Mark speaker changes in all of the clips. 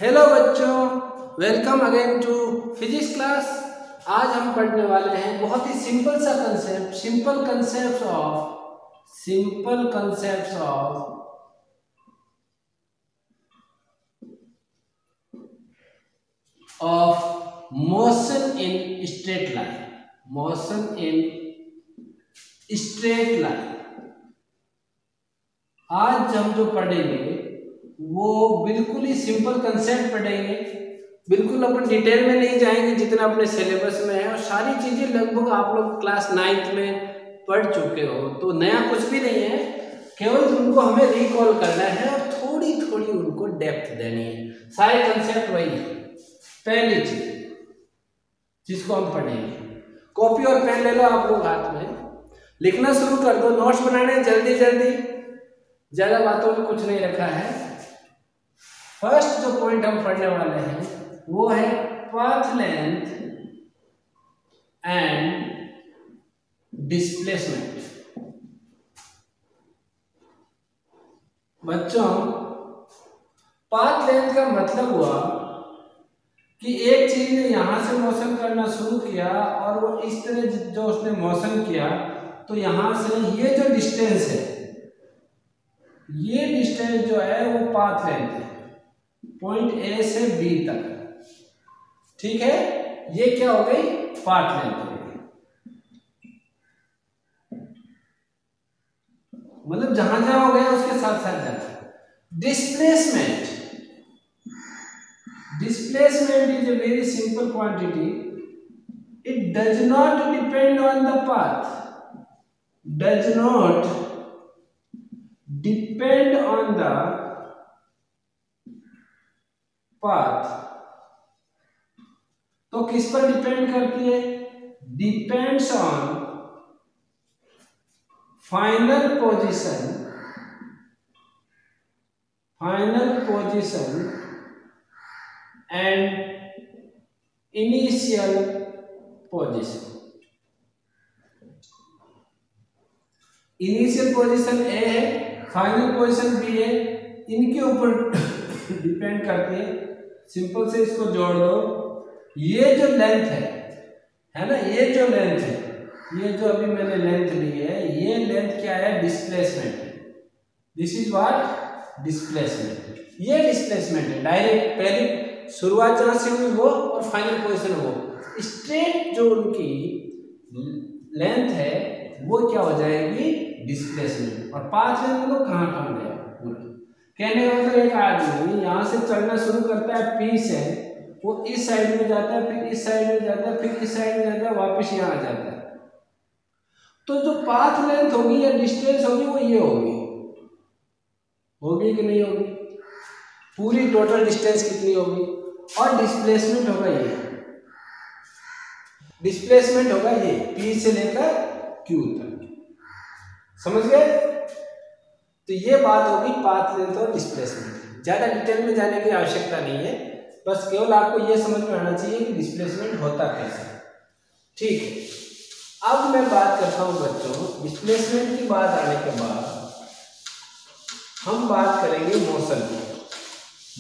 Speaker 1: Hello बच्चों, welcome again to physics class. आज हम पढ़ने वाले हैं बहुत ही सिंपल सा concept, simple concepts of motion in straight line. आज हम जो पढ़ेंगे वो बिल्कुल ही सिंपल कंसेप्ट पढ़ेंगे, बिल्कुल अपन डिटेल में नहीं जाएंगे जितना अपने सिलेबस में है, और सारी चीजें लगभग आप लोग क्लास 9th में पढ़ चुके हो, तो नया कुछ भी नहीं है। केवल उनको हमें रिकॉल करना है और थोड़ी थोड़ी उनको डेप्थ देनी है। सारे कंसेप्ट वही है। पहली चीज जिसको हम पढ़ेंगे, कॉपी और पेन ले लो आप लोग हाथ में, लिखना शुरू कर दो, नोट्स बनाने जल्दी जल्दी, ज्यादा बातों में कुछ नहीं रखा है। फर्स्ट जो पॉइंट हम पढ़ने वाले हैं वो है पाथ लेंथ एंड डिस्प्लेसमेंट। बच्चों, पाथ लेंथ का मतलब हुआ कि एक चीज ने यहां से मोशन करना शुरू किया और वो इस तरह जो उसने मोशन किया, तो यहां से ये जो डिस्टेंस है, ये डिस्टेंस जो है वो पाथ लेंथ है, पॉइंट ए से बी तक। ठीक है, ये क्या हो गई? पाथ लेंथ हो गई। मतलब जहां जहां हो गया उसके साथ साथ जाता। Displacement is a very simple quantity. It does not depend on the path. Does not depend on the path. तो किस पर डिपेंड करती है? Depends on final position and initial position. Initial position a है, फाइनल पोजीशन बी है, इनके ऊपर depend करती है। सिंपल से इसको जोड़ दो। ये जो लेंथ है ना, ये जो लेंथ है, ये जो अभी मैंने लेंथ ली है, ये लेंथ क्या है? Displacement. This is what? Displacement. ये डिस्प्लेसमेंट है। डायरेक्ट पहली शुरुआत जहां से हुई वो और फाइनल पोजीशन वो, स्ट्रेट जो उनकी लेंथ है वो क्या हो जाएगी? डिस्प्लेसमेंट। और पाथ लेंथ में तो कहां गया पूरा। कहने का मतलब एक आदमी यहां से चलना शुरू करता है पी से, वो इस साइड में जाता है, फिर इस साइड में जाता है, फिर इस साइड में जाता है, वापस यहां आ जाता है। तो जो पाथ लेंथ होगी या डिस्टेंस होगी वो ये होगी कि नहीं होगी? पूरी टोटल डिस्टेंस कितनी होगी? और डिस्प्लेसमेंट होगा ये, डिस्प्लेसमेंट होगा ये P से लेकर Q तक। समझ गए? तो ये बात होगी पाथ लेंथ और डिस्प्लेसमेंट। ज्यादा डिटेल में जाने की आवश्यकता नहीं है, बस केवल आपको ये समझ में आना चाहिए कि डिस्प्लेसमेंट होता कैसे। ठीक है, अब मैं बात करता हूं बच्चों, डिस्प्लेसमेंट की बात आने के बाद हम बात करेंगे मोशन की।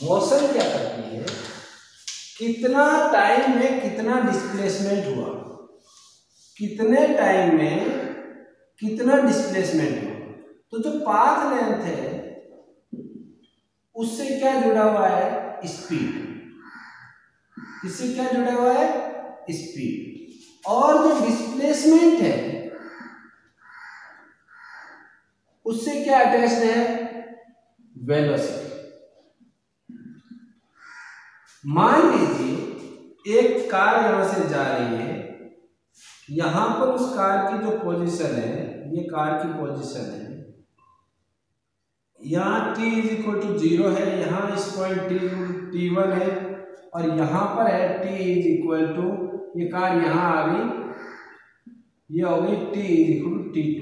Speaker 1: मोशन क्या करती है? कितना टाइम में कितना डिस्प्लेसमेंट हुआ, कितने टाइम में कितना डिस्प्लेसमेंट हुआ। तो जो पाथ लेंथ है उससे क्या जुड़ा हुआ है? स्पीड। इससे क्या जुड़ा हुआ है? स्पीड। और जो डिस्प्लेसमेंट है उससे क्या अटैच्ड है? वेलोसिटी। मान लीजिए एक कार यहां से जा रही है, यहां पर उस कार की जो पोजीशन है, ये कार की पोजीशन है, यहाँ t = 0 है, यहाँ इस पॉइंट t1 है, और यहाँ पर है t ये कार यहाँ आ गई, ये हो गई t t2।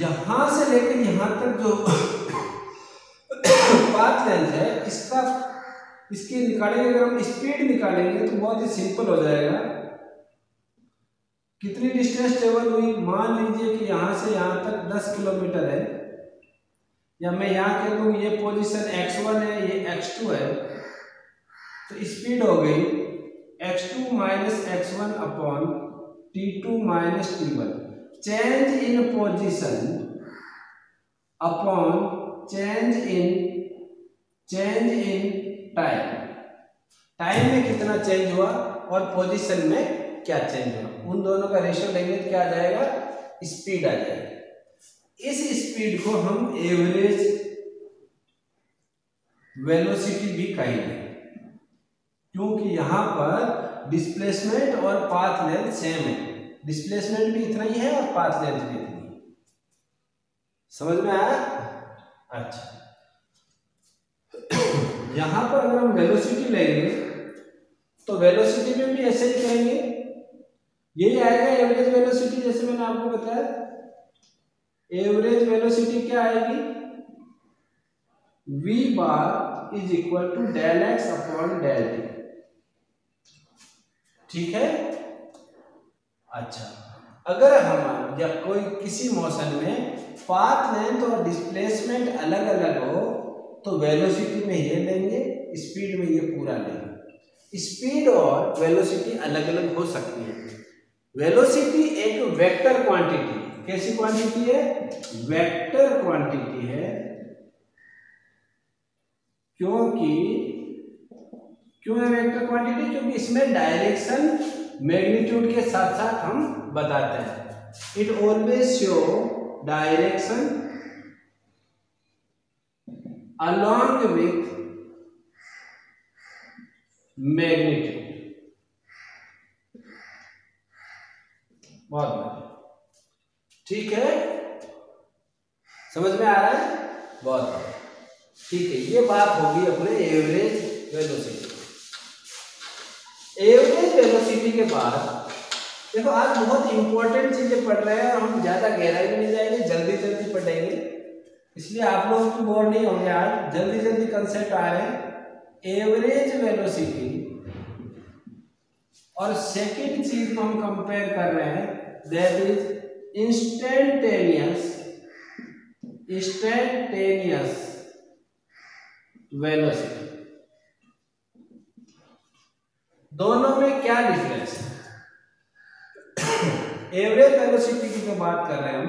Speaker 1: यहां से लेकर यहां तक जो पाथ लेंथ है इसकी निकालेंगे। अगर हम स्पीड निकालेंगे तो बहुत ही सिंपल हो जाएगा। कितनी डिस्टेंस ट्रेवल हुई? मान लीजिए कि यहां से यहां तक 10 किलोमीटर है, या मैं यहाँ कह लूँ ये पोजीशन x1 है, ये x2 है, तो स्पीड हो गई x2 minus x1 upon t2 minus t1। Change in position upon change in time. Time में कितना चेंज हुआ और पोजीशन में क्या चेंज हुआ, उन दोनों का रेशियो लेंगे तो क्या आ जाएगा, स्पीड आ जाएगा। इस स्पीड को हम एवरेज वेलोसिटी भी कहेंगे, क्योंकि यहां पर डिस्प्लेसमेंट और पाथ लेंथ सेम है। डिस्प्लेसमेंट भी इतना ही है और पाथ लेंथ भी इतनी है। समझ में आया? अच्छा, यहां पर अगर हम वेलोसिटी लेंगे तो वेलोसिटी में भी ऐसे ही करेंगे, यही आएगा एवरेज वेलोसिटी। जैसे मैंने आपको बताया, एवरेज वेलोसिटी क्या आएगी, v bar is equal to del x upon del t. ठीक है? अच्छा, अगर हम या कोई किसी मोशन में पाथ लेंथ और डिस्प्लेसमेंट अलग अलग हो तो वेलोसिटी में ये लेंगे, स्पीड में ये पूरा लेंगे। स्पीड और वेलोसिटी अलग अलग हो सकती है। वेलोसिटी एक वेक्टर क्वांटिटी, कैसी क्वांटिटी है, वेक्टर क्वांटिटी है, क्यों है वेक्टर क्वांटिटी, क्योंकि इसमें डायरेक्शन मैग्नीट्यूड के साथ साथ हम बताते हैं। It always show direction along with magnitude. बहुत बढ़िया, ठीक है, समझ में आ रहा है? बहुत बढ़िया, ठीक है। ये बात होगी अपने एवरेज वेलोसिटी। एवरेज वेलोसिटी के बाद देखो, आज बहुत इंपॉर्टेंट चीजें पढ़ रहे हैं और हम ज्यादा गहराई में नहीं जाएंगे, जल्दी जल्दी पढ़ेंगे, इसलिए आप लोग की बोर नहीं होंगे। आज जल्दी जल्दी कंसेप्ट आ रहे हैं। एवरेज वेलोसिटी और सेकंड चीज को हम कंपेयर कर रहे हैं, दैट इज इंस्टेंटेनियस वेलोसिटी। दोनों में क्या डिफरेंस है? एवरेज वेलोसिटी की जो बात कर रहे हैं हम,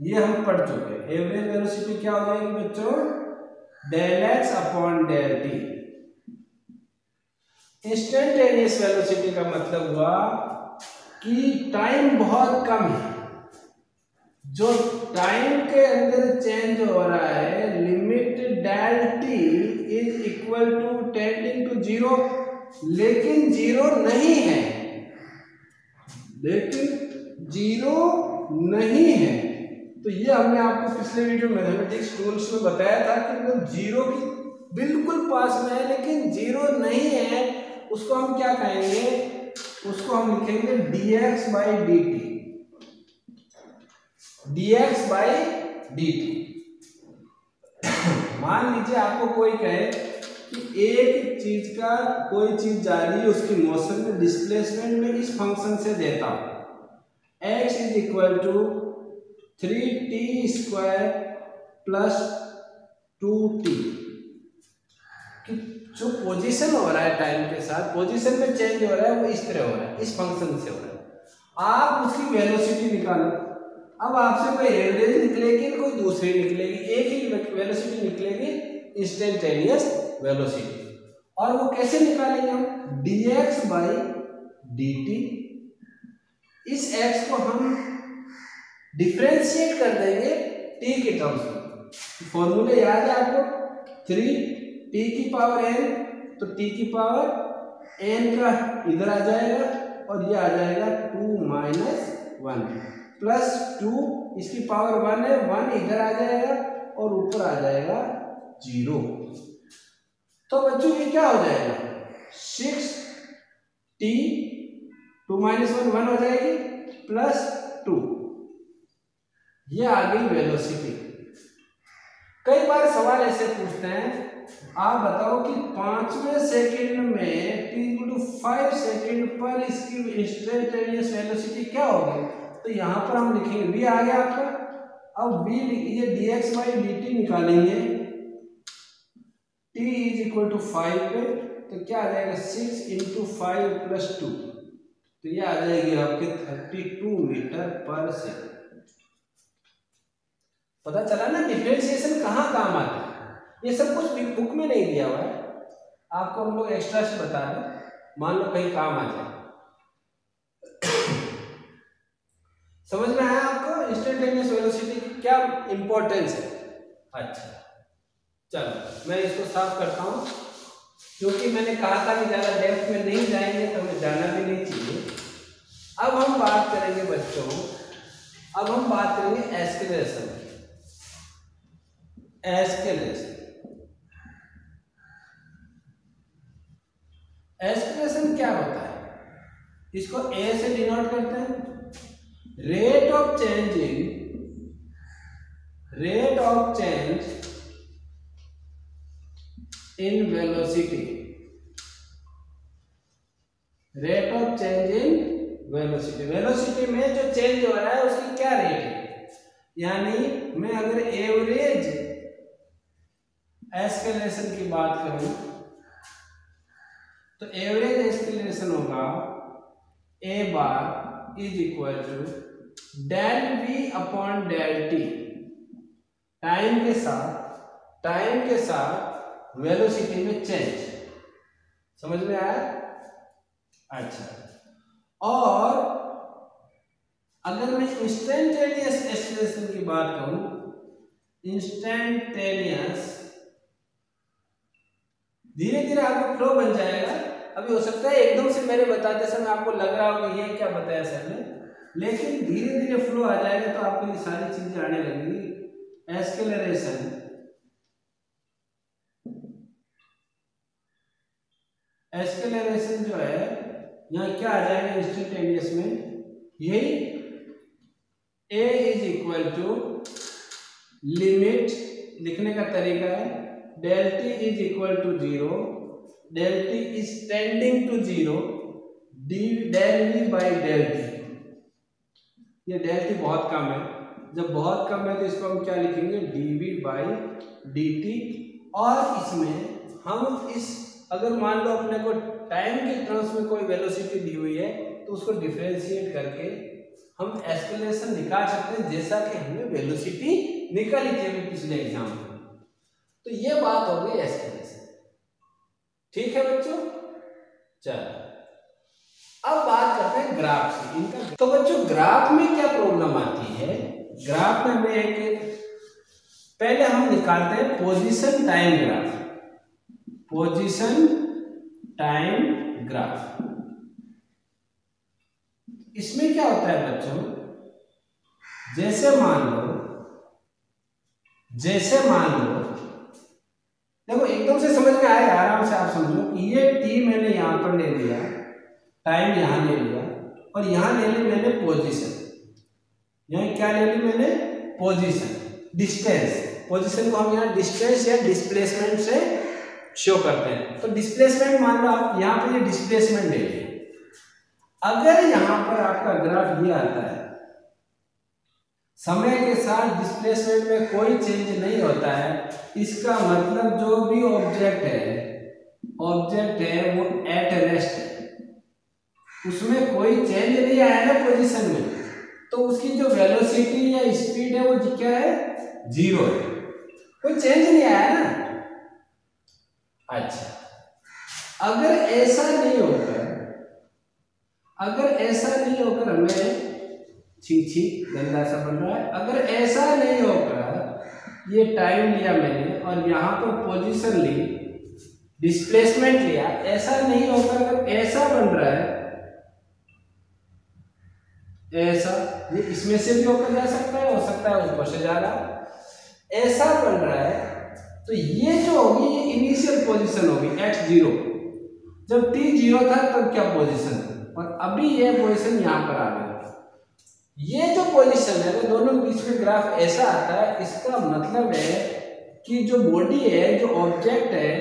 Speaker 1: ये हम पढ़ चुके हैं। एवरेज वेलोसिटी क्या हो जाएगी बच्चों, del x upon del t. Instantaneous velocity का मतलब हुआ कि टाइम बहुत कम है, जो टाइम के अंदर चेंज हो रहा है, limit del t is equal to tending to zero, लेकिन जीरो नहीं है, तो ये हमने आपको पिछले वीडियो मैथमेटिक्स टूल्स में बताया था कि वो जीरो की बिल्कुल पास में है, लेकिन जीरो नहीं है। उसको हम क्या कहेंगे, उसको हम लिखेंगे dx बाई dt। मान लीजिए आपको कोई कहे कि एक चीज का कोई चीज जा रही है, उसकी मोशन में डिस्प्लेसमेंट में इस फंक्शन से देता हूं, x is equal to 3t square plus 2t। जो पोजीशन हो रहा है टाइम के साथ, पोजीशन में चेंज हो रहा है, वो इस तरह हो रहा है, इस फंक्शन से हो रहा है। आप उसकी वेलोसिटी निकालो। अब आपसे कोई एवरेज निकलेगी, कोई दूसरी निकलेगी, एक ही वेलोसिटी निकलेगी, इंस्टेंटेनियस वेलोसिटी। और वो कैसे निकालेंगे हम, dx बाई dt। इस x को हम डिफरेंशिएट कर देंगे t के टर्म्स में। फॉर्मूले याद है आपको, 3t की पावर n, तो t की पावर n का इधर आ जाएगा और ये आ जाएगा 2 माइनस 1 प्लस 2, इसकी पावर 1 है, 1 इधर आ जाएगा और ऊपर आ जाएगा 0। तो बच्चों ये क्या हो जाएगा, 6t, 2 माइनस 1 हो जाएगी, प्लस 2, ये आ गई वेलोसिटी। कई बार सवाल ऐसे पूछते हैं, आप बताओ कि 5वें सेकंड में t/5 सेकंड पर इसकी इंस्टेंटेनियस वेलोसिटी क्या होगी। तो यहां पर हम लिखेंगे v आ गया आपका। अब v ये dx बाई dt निकालेंगे t इज इक्वल टू 5 पे, तो क्या आ जाएगा 6 इंटू 5 प्लस 2, तो ये आ जाएगी आपके 32 मीटर पर सेकंड। पता चला ना डिफरेंशिएशन कहाँ काम आता है। ये सब कुछ बुक में नहीं दिया हुआ है, आपको हम लोग एक्स्ट्रा से बता दें, मान लो कहीं काम आ जाए। समझ में आया आपको इंस्टेंटेनियस वेलोसिटी की क्या इंपॉर्टेंस है? अच्छा चलो मैं इसको साफ करता हूँ, क्योंकि मैंने कहा था कि ज़्यादा डेप्थ में नहीं जाएंगे तो हमें जाना भी नहीं चाहिए। अब हम बात करेंगे बच्चों, अब हम बात करेंगे एस्केलेरेशन। एस्केलेरेशन क्या होता है? इसको ए से डिनोट करते हैं, rate of change in velocity, rate of change in velocity. Velocity में जो चेंज हो रहा है उसकी क्या रेट है, यानी मैं अगर एवरेज एस्केलेरेशन की बात करूं तो एवरेज एस्केलेरेशन होगा a bar is equal to del v upon del t, time के साथ वेलोसिटी में चेंज। समझ में आया? अच्छा, और अगर मैं इंस्टेंटेनियस एस्केलेरेशन की बात करूं, इंस्टेंटेनियस धीरे धीरे आपको फ्लो बन जाएगा। अभी हो सकता है एकदम से मेरे बताते समय आपको लग रहा हो कि ये क्या बताया सर ने, लेकिन धीरे धीरे फ्लो आ जाएगा तो आपको ये सारी चीजें आने लगेंगी। एस्केलेरेशन जो है यहाँ क्या आ जाएगा इंस्टेंटेनियस में, यही a is equal to limit, लिखने का तरीका है del t is equal to 0, del t is tending to 0, d del v by del t. ये डेल टी बहुत कम है, जब बहुत कम है तो इसको हम क्या लिखेंगे dv बाई dt। और इसमें हम इस अगर मान लो अपने को टाइम के टर्म्स में कोई वेलोसिटी दी हुई है तो उसको डिफरेंशिएट करके हम एस्केलेरेशन निकाल सकते हैं, जैसा कि हमने वेलोसिटी निकाली थी अभी पिछले एग्जाम में। तो ये बात हो गई एस्केलेरेशन। ठीक है बच्चों, चलो अब बात करते हैं ग्राफ की इनका। तो बच्चों ग्राफ में क्या प्रॉब्लम आती है? ग्राफ में मैं एक पहले हम निकालते हैं position time graph. Position time graph, इसमें क्या होता है बच्चों, जैसे मान लो देखो एकदम से समझ में आएगा, आराम से आप समझो कि ये t मैंने यहां पर ले लिया, टाइम यहां ले लिया, और यहां ले ली मैंने पोजीशन। यहां क्या ले ली मैंने? पोजीशन। डिस्टेंस, पोजीशन को हम यहां डिस्टेंस या डिस्प्लेसमेंट से शो करते हैं। तो डिस्प्लेसमेंट मान लो आप यहां पर ये डिस्प्लेसमेंट ले लिया। अगर यहां पर आपका ग्राफ ये आता है, समय के साथ डिस्प्लेसमेंट में कोई चेंज नहीं होता है, इसका मतलब जो भी ऑब्जेक्ट है वो एट रेस्ट है, उसमें कोई चेंज नहीं आया ना पोजीशन में, तो उसकी जो वेलोसिटी या स्पीड है वो क्या है? 0 है, कोई चेंज नहीं आया ना। अच्छा, अगर ऐसा नहीं होकर हमें छी गंदा सा बन रहा है, अगर ऐसा नहीं होकर ये टाइम लिया मैंने और यहां पर पोजीशन ली, डिस्प्लेसमेंट लिया, ऐसा नहीं होकर अगर ऐसा बन रहा है, ऐसा, ये इसमें से भी होकर जा सकता है, हो सकता है ऊपर से जा रहा, ऐसा बन रहा है, तो ये जो होगी ये इनिशियल पोजीशन होगी x0। जब t 0 था तब क्या पोजीशन था, और अभी ये पोजीशन यहां पर आ गया। ये जो पोजीशन है वो दोनों के बीच में ग्राफ ऐसा आता है, इसका मतलब है कि जो बॉडी है, जो ऑब्जेक्ट है,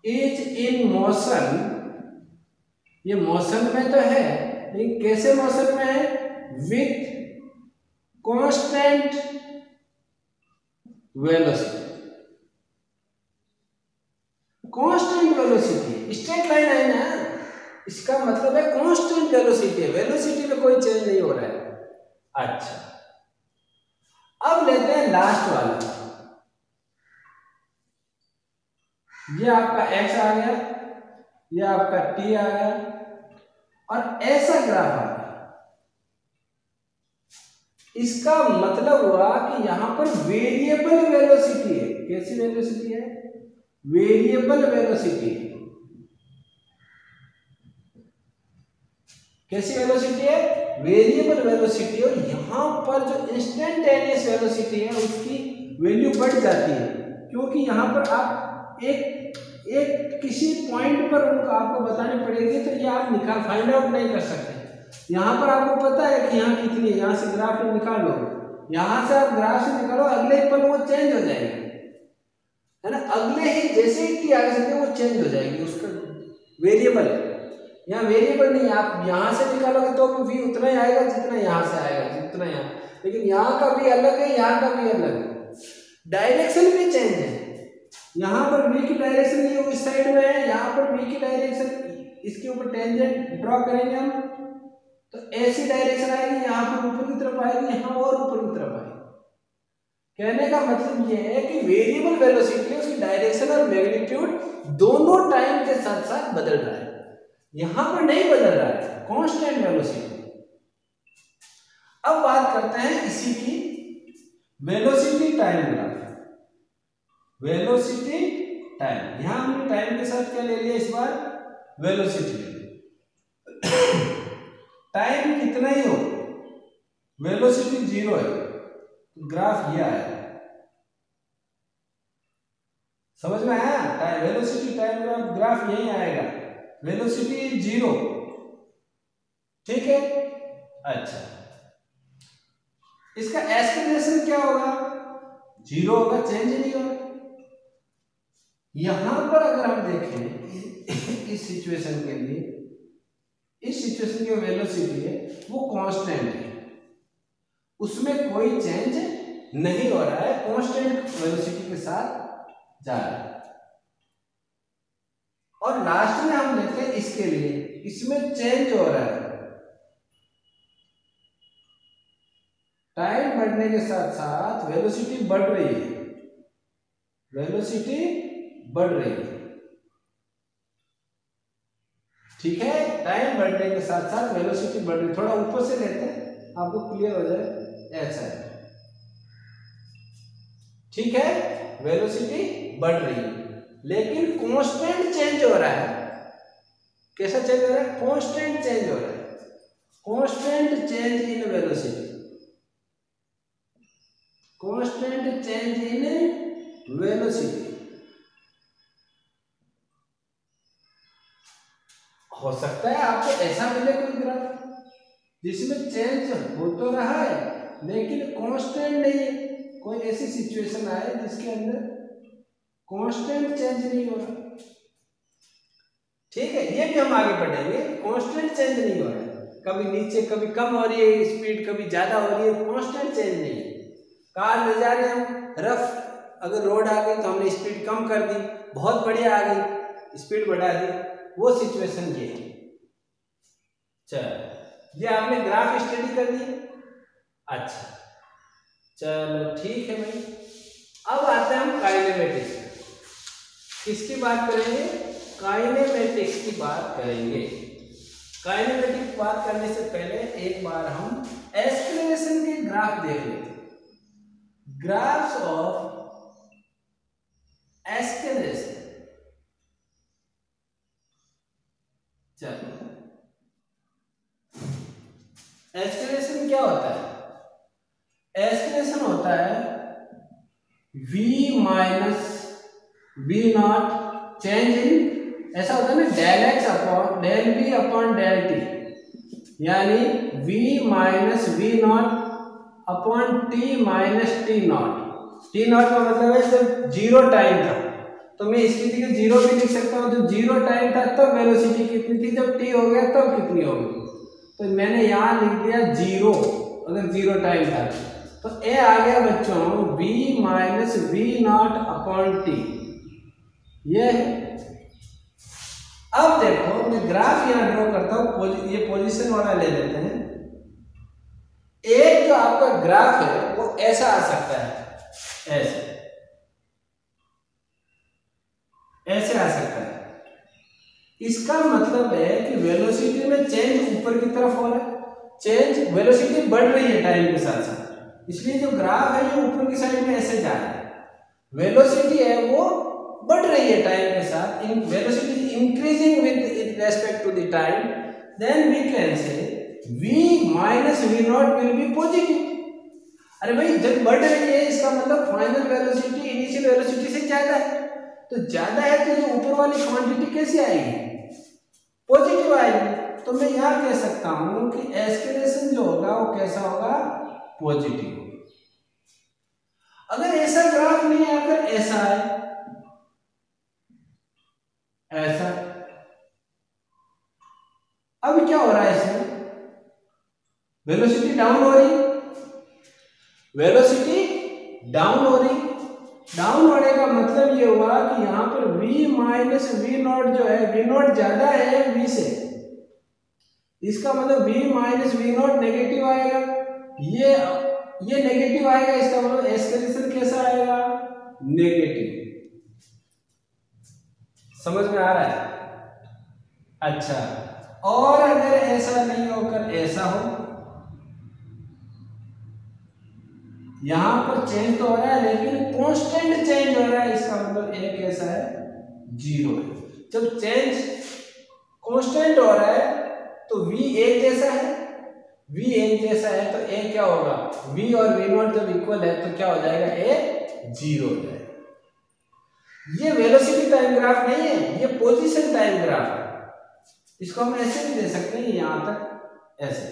Speaker 1: इज इन मोशन। ये मोशन में तो है, लेकिन कैसे मोशन में है? With constant velocity. Constant velocity straight line है ना, इसका मतलब है कांस्टेंट वेलोसिटी है, वेलोसिटी में कोई चेंज नहीं हो रहा है। अच्छा, अब लेते हैं लास्ट वाला। ये आपका x आ गया, ये आपका t आ गया, और ऐसा ग्राफ आ गया। इसका मतलब हुआ कि यहां पर वेरिएबल वेलोसिटी है। कैसी वेलोसिटी है? वेरिएबल वेलोसिटी है। कैसी वेलोसिटी है? Variable velocity. और यहां पर जो इंस्टेंटेनियस वेलोसिटी है उसकी वैल्यू बढ़ जाती है, क्योंकि यहां पर आप एक किसी पॉइंट पर आपको बतानी पड़ेगी, तो ये आप फाइंड आउट नहीं कर सकते। यहाँ पर आपको पता है कि यहाँ कितनी है, यहाँ से ग्राफ निकाल लो, यहाँ से आप ग्राफ से निकालो, अगले ही पल वो चेंज हो जाएगी, है ना। अगले ही जैसे ही आगे चलते वो चेंज हो जाएगी, उसका वेरिएबल है। यहाँ वेरिएबल नहीं, आप यहाँ से निकालोगे तो भी उतना ही आएगा जितना यहाँ से आएगा, जितना यहाँ, लेकिन यहाँ का भी अलग है, यहाँ का भी अलग है, डायरेक्शन भी चेंज है। यहाँ पर v की डायरेक्शन ये इस साइड में है, यहाँ पर v की डायरेक्शन, इसके ऊपर टेंजेंट ड्रॉ करेंगे हम, तो ऐसी डायरेक्शन आएगी, यहाँ पर ऊपर की तरफ आएगी, यहाँ और ऊपर की तरफ आएगी। कहने का मतलब ये है कि वेरिएबल वेलोसिटी, उसकी डायरेक्शन और मैग्नीट्यूड दोनों टाइम के साथ साथ बदल रहा है, यहाँ पर नहीं बदल रहा है, कांस्टेंट वेलोसिटी। अब बात करते हैं इसी की velocity time graph. Velocity time, यहां हमने टाइम के साथ क्या ले लिया इस बार? वेलोसिटी ले लिया। टाइम कितना ही हो, वेलोसिटी 0 है, तो ग्राफ ये आया। समझ में आया? वेलोसिटी टाइम ग्राफ यही आएगा, वेलोसिटी 0, ठीक है। अच्छा, इसका एक्सेलरेशन क्या होगा? 0 होगा, चेंज नहीं होगा। यहां पर अगर हम देखें इस सिचुएशन के लिए, इस सिचुएशन की वेलोसिटी है वो कांस्टेंट है, उसमें कोई चेंज नहीं हो रहा है, कांस्टेंट वेलोसिटी के साथ जा रहा है। और लास्ट में हम देखते हैं इसके लिए, इसमें चेंज हो रहा है, टाइम बढ़ने के साथ साथ वेलोसिटी बढ़ रही है, वेलोसिटी बढ़ रही है, ठीक है। टाइम बढ़ने के साथ साथ वेलोसिटी बढ़ रही है। थोड़ा ऊपर से लेते हैं आपको क्लियर हो जाए, ऐसा है, ठीक है। वेलोसिटी बढ़ रही है, लेकिन कांस्टेंट चेंज हो रहा है। कैसा चेंज हो रहा है? कांस्टेंट चेंज हो रहा है, constant change in velocity, constant change in velocity. हो सकता है आपको ऐसा मिले कोई ग्राफ जिसमें चेंज हो तो रहा है लेकिन कांस्टेंट नहीं है, कोई ऐसी सिचुएशन आए जिसके अंदर कांस्टेंट चेंज नहीं हो रहा, ठीक है। ये भी हम आगे पढ़ेंगे, कांस्टेंट चेंज नहीं हो रहा है, कभी नीचे कभी कम हो रही है स्पीड, कभी ज्यादा हो रही है, कांस्टेंट चेंज नहीं है। कार ले जा रहे हैं हम, रफ अगर रोड आ गई तो हमने स्पीड कम कर दी, बहुत बढ़िया आ गई स्पीड बढ़ा दी, वो सिचुएशन ये है। चलो, ये आपने ग्राफ स्टडी कर ली, अच्छा चलो ठीक है भाई। अब आते हैं हम काइनेमेटिक्स, किसकी बात करेंगे? काइनेमेटिक्स की बात करेंगे। काइनेमेटिक्स बात करने से पहले एक बार हम एक्सेलरेशन के ग्राफ देख लेते हैं। ग्राफ्स ऑफ एक्सेलरेशन, चलो एक्सेलरेशन क्या होता है? एक्सेलरेशन होता है v minus v not change in, ऐसा होता है ना, del x upon del b upon del t, यानी v minus v not upon t minus t not. T not का मतलब है जब 0 टाइम था, तो मैं इसकी जगह 0 भी लिख सकता हूँ, जब 0 टाइम था तब वेलोसिटी कितनी थी, जब t हो गया तब कितनी होगी, तो मैंने यहाँ लिख दिया 0, अगर 0 टाइम था। तो ए आ गया बच्चों v minus v not upon t, ये है। अब देखो मैं ग्राफ यहां ड्रॉ करता हूं, ये पोजीशन वाला ले लेते हैं। एक जो आपका ग्राफ है वो ऐसा आ सकता है, ऐसे आ सकता है। इसका मतलब है कि वेलोसिटी में चेंज ऊपर की तरफ हो रहा है, चेंज वेलोसिटी बढ़ रही है टाइम के साथ साथ, इसलिए जो ग्राफ है ये ऊपर की साइड में ऐसे जा रहा है। वेलोसिटी है वो बढ़ रही है टाइम के साथ, velocity increasing with respect to the time, then we can say v minus v not will be positive. अरे भाई जब बढ़ रही है इसका मतलब फाइनल वेलोसिटी इनिशियल वेलोसिटी से ज्यादा है, तो ज्यादा है तो ये ऊपर वाली क्वांटिटी कैसे आएगी, पॉजिटिव आएगी। तो मैं यहां कह सकता हूं कि एस्केलेशन जो होगा वो कैसा होगा, पॉजिटिव। अगर ऐसा ग्राफ नहीं है, अगर ऐसा है, ऐसा, अब क्या हो रहा है इसमें, वेलोसिटी डाउन हो रही, वेलोसिटी डाउन हो रही। डाउन होने का मतलब ये हुआ कि यहां पर v माइनस वी नॉट जो है, वी नॉट ज्यादा है v से, इसका मतलब v minus v not negative आएगा, ये नेगेटिव आएगा, इसका मतलब एस्केलेशन कैसा आएगा, नेगेटिव। समझ में आ रहा है? अच्छा, और अगर ऐसा नहीं होकर ऐसा हो, यहां पर चेंज तो हो रहा है लेकिन कांस्टेंट चेंज हो रहा है, इसका मतलब ए कैसा है, जीरो है। जब चेंज कांस्टेंट हो रहा है तो v एक जैसा है, v एक जैसा है तो a क्या होगा, v और v नॉट जब इक्वल है तो क्या हो जाएगा, a जीरो हो जाएगा। ये वेलोसिटी टाइम ग्राफ नहीं है, ये पोजीशन टाइम ग्राफ है। इसको हम ऐसे भी दे सकते हैं, यहां तक ऐसे,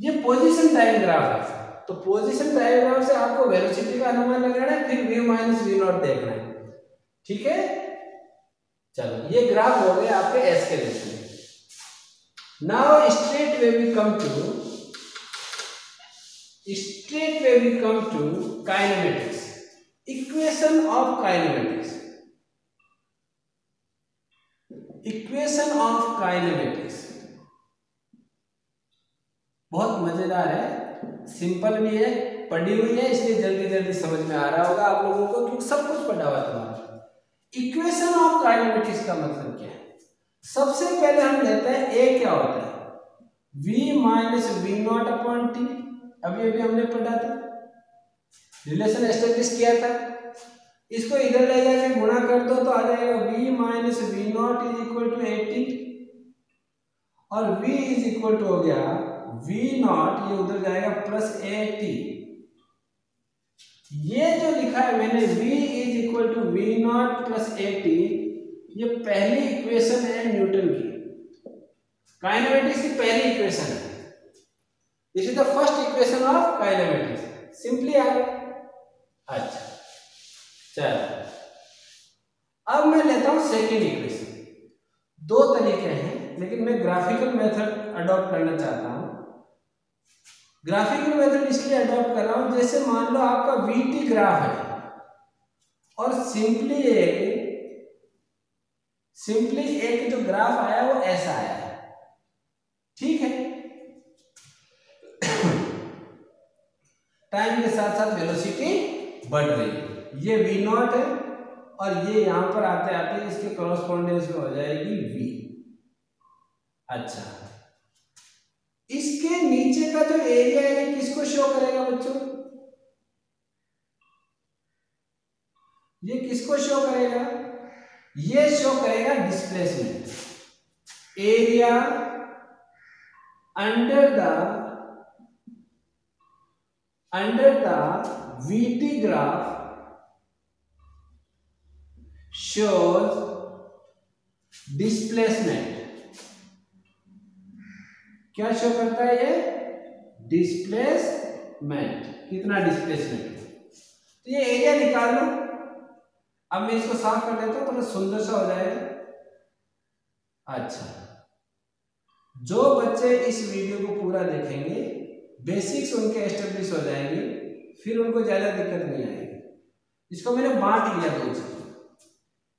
Speaker 1: ये पोजीशन टाइम ग्राफ है। तो पोजीशन टाइम ग्राफ से आपको वेलोसिटी का अनुमान लगाना है, फिर v माइनस वी नॉट देखना है, ठीक है। चलो ये ग्राफ हो गए आपके escalation. Now straight way we come to kinematics, equation of kinematics, equation of kinematics बहुत मजेदार है, सिंपल भी है, पढ़ी हुई है, इसलिए जल्दी जल्दी समझ में आ रहा होगा आप लोगों को, क्योंकि सब कुछ पढ़ा हुआ तुम्हारा। इक्वेशन ऑफ काइनेमेटिक्स का मतलब क्या है, सबसे पहले हम लेते हैं ए क्या होता है, v minus v not upon t, अभी अभी हमने पढ़ा था, रिलेशन एस्टेब्लिश किया था। इसको इधर ले जाके गुणा कर दो तो आ जाएगा v minus v not is equal to 80, और v इज इक्वल टू हो गया v नॉट, ये उधर जाएगा प्लस 80। ये जो लिखा है मैंने v is equal to v not plus 80, ये पहली इक्वेशन है न्यूटन की, काइनेमेटिक्स की पहली इक्वेशन है। This is the first equation of kinematics, simply आ गया। अच्छा चलो, अब मैं लेता हूं सेकेंड इक्वेशन। दो तरीके हैं लेकिन मैं ग्राफिकल मेथड अडॉप्ट करना चाहता हूं। ग्राफिकल मेथड इसलिए अडॉप्ट कर रहा हूं, जैसे मान लो आपका वीटी ग्राफ है और सिंपली एक जो ग्राफ आया वो ऐसा आया है, ठीक है। टाइम के साथ साथ वेलोसिटी बढ़ रही है, ये v नॉट है और ये यहां पर आते आते इसके कॉरस्पॉन्डेंस में हो जाएगी v। अच्छा, इसके नीचे का जो एरिया है ये किसको शो करेगा बच्चों, ये किसको शो करेगा, ये शो करेगा displacement, area under the VT graph shows displacement। क्या शो करता है ये, डिस्प्लेसमेंट, कितना डिस्प्लेसमेंट। तो ये एरिया निकाल लो। अब मैं इसको साफ कर देता हूं, थोड़ा सुंदर सा हो जाएगा। अच्छा, जो बच्चे इस वीडियो को पूरा देखेंगे बेसिक्स उनके एस्टेब्लिश हो जाएंगे, फिर उनको ज़्यादा दिक्कत नहीं आएगी। इसको मैंने बांट लिया दो चीज़,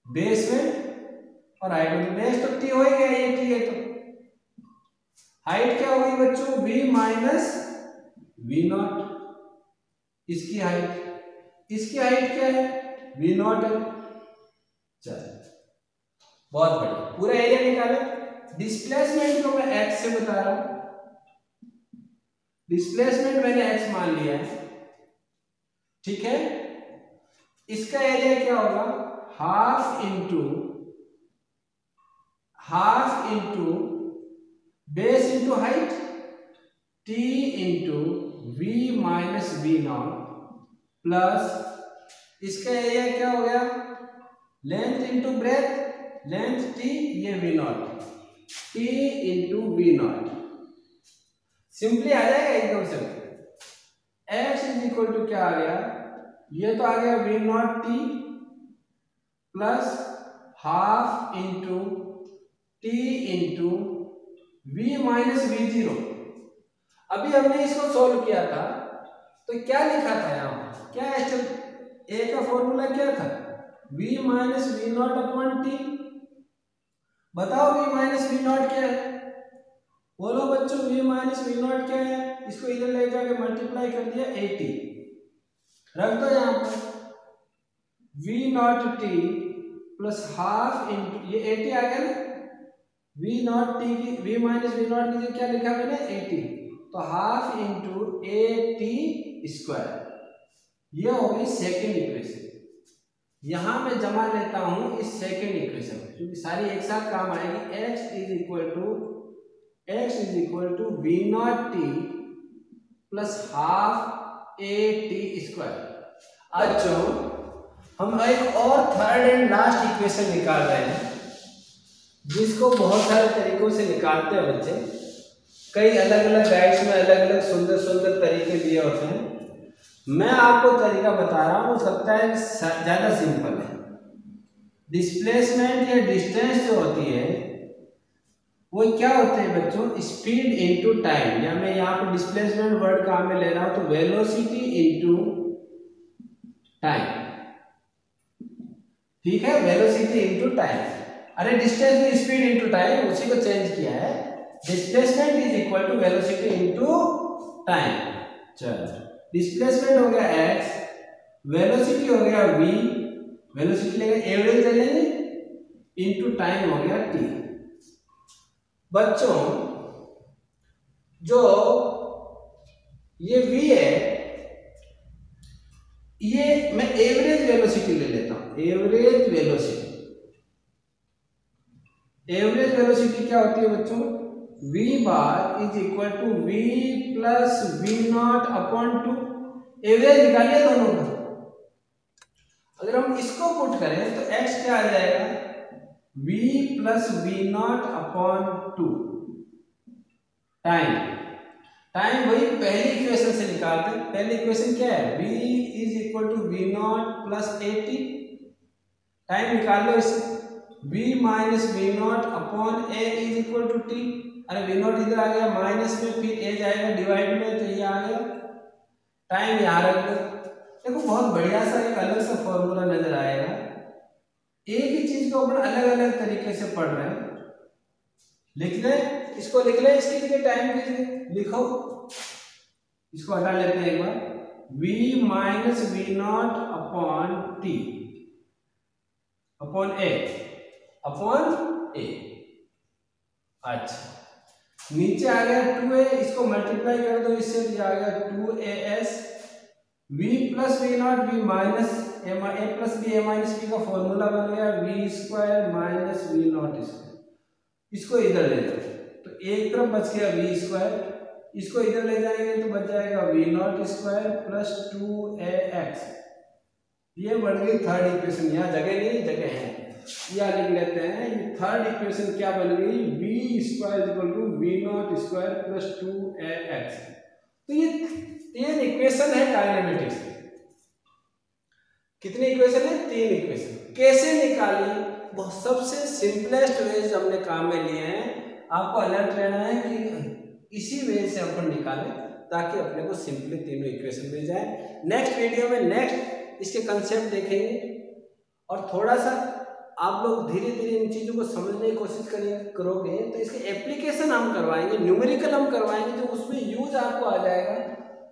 Speaker 1: बेस में और हाइट में। बेस तो टी हो ही गया, ये टी है, तो हाइट क्या होगी बच्चों, v माइनस वी नॉट, इसकी हाइट क्या है, वी नॉट है। चलो बहुत बढ़िया, पूरा एरिया निकाला। डिस्प्लेसमेंट को मैं x से बता रहा हूं, डिस्प्लेसमेंट मैंने x मान लिया है, ठीक है। इसका एरिया क्या होगा, half into base into height, t into v minus v not plus इसका एरिया क्या हो गया, length into breadth, length t, ये v not, t into v not. Simply आ जाएगा एकदम से। x इज इक्वल टू क्या आ गया, ये तो आ गया v not t plus half into t into v minus v zero. अभी हमने इसको सोल्व किया था तो क्या लिखा था यहाँ, क्या ए का फॉर्मूला क्या था, v minus v not upon t. बताओ v माइनस वी नॉट क्या है, बोलो बच्चों, v माइनस वी नॉट क्या है। इसको इधर ले जाके मल्टीप्लाई कर दिया 80, रख दो यहाँ पर, v not t plus half into, ये 80 आ गया ना, v नॉट टी की v माइनस वी नॉट की क्या लिखा मैंने 80, तो हाफ इंटू ए टी स्क्वायर। ये हो गई सेकेंड इक्वेशन। यहां मैं जमा लेता हूं इस सेकेंड इक्वेशन क्योंकि सारी एक साथ काम आएगी। x is equal to v not t plus half a t square. अच्छा, हम एक और थर्ड एंड लास्ट इक्वेशन निकाल रहे हैं जिसको बहुत सारे तरीकों से निकालते हैं बच्चे। कई अलग अलग गाइड्स में अलग अलग सुंदर सुंदर तरीके दिए होते हैं। मैं आपको तरीका बता रहा हूँ, हो सकता है ज़्यादा सिंपल है। डिस्प्लेसमेंट या डिस्टेंस जो होती है वो क्या होते हैं बच्चों, स्पीड इनटू टाइम, या मैं यहाँ पर डिस्प्लेसमेंट वर्ड काम में ले रहा हूँ तो वेलोसिटी इनटू टाइम, ठीक है, वेलोसिटी इनटू टाइम। अरे डिस्टेंस में स्पीड इनटू टाइम, उसी को चेंज किया है। Displacement is equal to velocity into time. चलो, डिस्प्लेसमेंट हो गया x, वेलोसिटी हो गया v, वेलोसिटी लेंगे एवरेज ले लेंगे, इनटू टाइम हो गया t। बच्चों जो ये v है, ये मैं एवरेज वेलोसिटी ले लेता हूं। एवरेज वेलोसिटी क्या होती है बच्चों, v bar is equal to v plus v not upon two. Average निकालिए दोनों का। अगर हम इसको पुट करें तो x क्या आ जाएगा, v plus v not upon two time वही पहली इक्वेशन से निकालते हैं। पहली इक्वेशन क्या है, v is equal to v not plus 80। Time निकाल लो इसे, v minus v not upon a is equal to t। अरे वी नॉट इधर आ गया माइनस में, फिर a जाएगा डिवाइड में, तो ये आ गया। टाइम यहाँ रख दो। देखो बहुत बढ़िया सा एक अलग सा फॉर्मूला नजर आएगा। एक ही चीज को अपन अलग अलग तरीके से पढ़ रहे हैं। लिख ले, इसको लिख ले, इसकी जगह टाइम की जगह लिखो। इसको हटा लेते हैं एक बार, v minus v not upon t upon a. अच्छा, नीचे आ गया 2a, इसको मल्टीप्लाई कर दो इससे, तो आ गया 2as। v plus v not, v minus a plus b a minus b का फॉर्मूला बन गया v square minus v not square. इसको इधर ले जाओ तो एक तरफ बच गया v स्क्वायर, इसको इधर ले जाएंगे तो बच जाएगा we not square plus 2ax। ये बन गई थर्ड इक्वेशन। यहाँ जगह नहीं, जगह है, यह लिख लेते हैं। ये थर्ड इक्वेशन क्या बन गई, v square equal to v not square plus 2ax। तो ये तीन इक्वेशन है काइनेमेटिक्स की। कितनी इक्वेशन है, तीन इक्वेशन। कैसे निकाली, बहुत सबसे सिंपलेस्ट वे से हमने काम में लिए हैं। आपको अलर्ट रहना है कि इसी वे से अपन निकालें ताकि अपने को सिंपली तीनों इक्वेशन मिल जाए। नेक्स्ट वीडियो में नेक्स्ट इसके कंसेप्ट देखेंगे और थोड़ा सा आप लोग धीरे धीरे इन चीज़ों को समझने की कोशिश करोगे तो इसके एप्लीकेशन हम करवाएंगे, न्यूमेरिकल हम करवाएंगे, जो उसमें यूज आपको आ जाएगा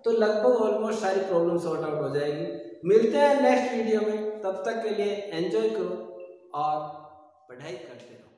Speaker 1: तो लगभग ऑलमोस्ट सारी प्रॉब्लम सॉर्ट आउट हो जाएगी। मिलते हैं नेक्स्ट वीडियो में, तब तक के लिए एंजॉय करो और पढ़ाई करते रहो।